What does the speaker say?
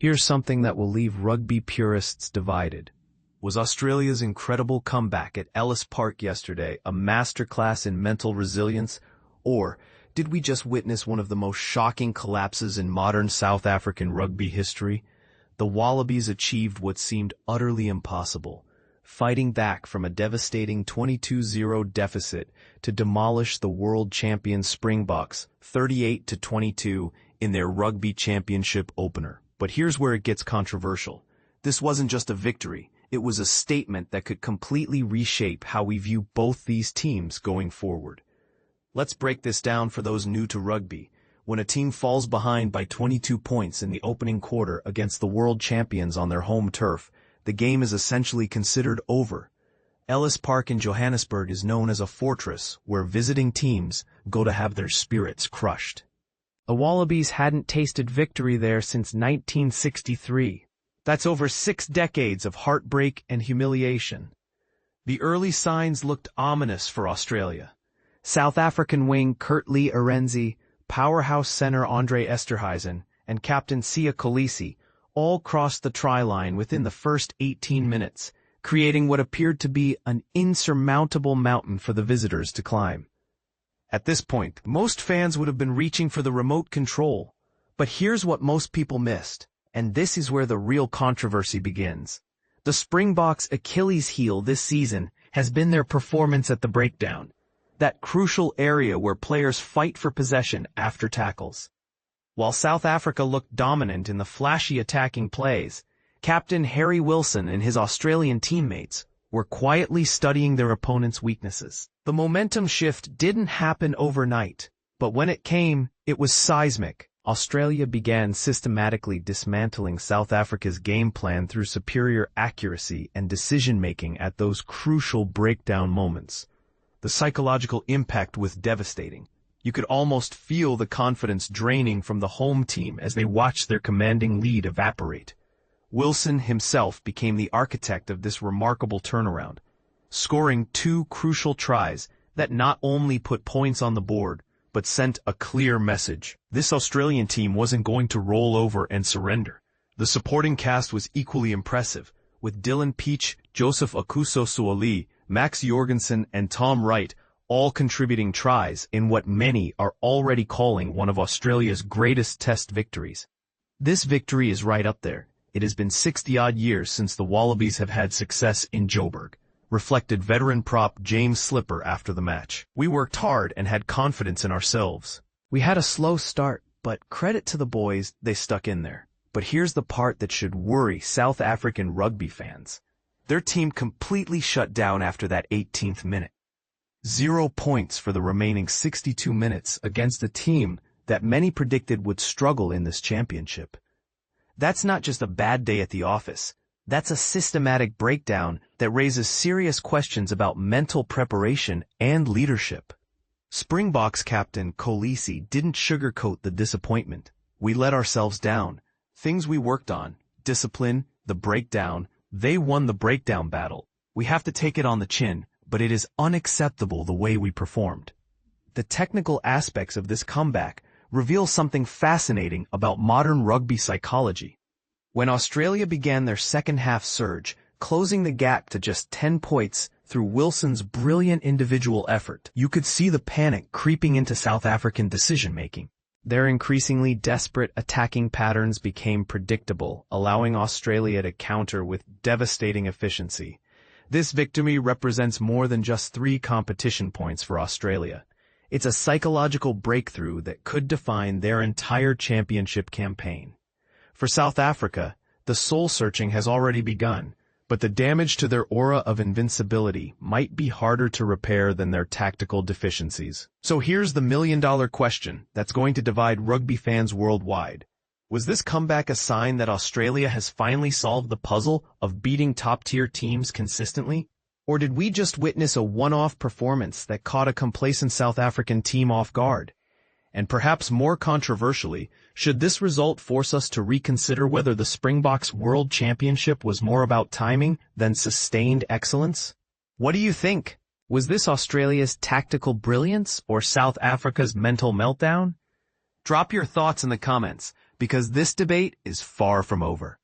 Here's something that will leave rugby purists divided. Was Australia's incredible comeback at Ellis Park yesterday a masterclass in mental resilience, or did we just witness one of the most shocking collapses in modern South African rugby history? The Wallabies achieved what seemed utterly impossible, fighting back from a devastating 22-0 deficit to demolish the world champion Springboks 38-22 in their Rugby Championship opener. But here's where it gets controversial. This wasn't just a victory. It was a statement that could completely reshape how we view both these teams going forward. Let's break this down for those new to rugby. When a team falls behind by 22 points in the opening quarter against the world champions on their home turf, the game is essentially considered over. Ellis Park in Johannesburg is known as a fortress where visiting teams go to have their spirits crushed. The Wallabies hadn't tasted victory there since 1963. That's over 6 decades of heartbreak and humiliation. The early signs looked ominous for Australia. South African wing Kurt Lee Arendse, powerhouse center Andre Esterhuizen, and captain Siya Kolisi all crossed the try line within the first 18 minutes, creating what appeared to be an insurmountable mountain for the visitors to climb. At this point, most fans would have been reaching for the remote control. But here's what most people missed. And this is where the real controversy begins. The Springboks' Achilles heel this season has been their performance at the breakdown, that crucial area where players fight for possession after tackles. While South Africa looked dominant in the flashy attacking plays, Captain Harry Wilson and his Australian teammates were quietly studying their opponent's weaknesses. The momentum shift didn't happen overnight, but when it came, it was seismic. Australia began systematically dismantling South Africa's game plan through superior accuracy and decision-making at those crucial breakdown moments. The psychological impact was devastating. You could almost feel the confidence draining from the home team as they watched their commanding lead evaporate. Wilson himself became the architect of this remarkable turnaround, scoring 2 crucial tries that not only put points on the board, but sent a clear message. This Australian team wasn't going to roll over and surrender. The supporting cast was equally impressive, with Dylan Peach, Joseph Akuso-Suoli, Max Jorgensen, and Tom Wright all contributing tries in what many are already calling one of Australia's greatest test victories. This victory is right up there. It has been 60-odd years since the Wallabies have had success in Joburg, reflected veteran prop James Slipper after the match. We worked hard and had confidence in ourselves. We had a slow start, But credit to the boys, they stuck in there. But here's the part that should worry South African rugby fans. Their team completely shut down after that 18th minute. 0 points for the remaining 62 minutes against a team that many predicted would struggle in this championship. That's not just a bad day at the office. That's a systematic breakdown that raises serious questions about mental preparation and leadership. Springboks captain Kolisi didn't sugarcoat the disappointment. We let ourselves down. Things we worked on, discipline, the breakdown, they won the breakdown battle. We have to take it on the chin, but it is unacceptable the way we performed. The technical aspects of this comeback reveal something fascinating about modern rugby psychology. When Australia began their second-half surge, closing the gap to just 10 points through Wilson's brilliant individual effort, you could see the panic creeping into South African decision-making. Their increasingly desperate attacking patterns became predictable, allowing Australia to counter with devastating efficiency. This victory represents more than just 3 competition points for Australia. It's a psychological breakthrough that could define their entire championship campaign. For South Africa, the soul-searching has already begun, but the damage to their aura of invincibility might be harder to repair than their tactical deficiencies. So here's the million-dollar question that's going to divide rugby fans worldwide. Was this comeback a sign that Australia has finally solved the puzzle of beating top-tier teams consistently? Or did we just witness a one-off performance that caught a complacent South African team off guard? And perhaps more controversially, should this result force us to reconsider whether the Springboks World Championship was more about timing than sustained excellence? What do you think? Was this Australia's tactical brilliance or South Africa's mental meltdown? Drop your thoughts in the comments. because this debate is far from over.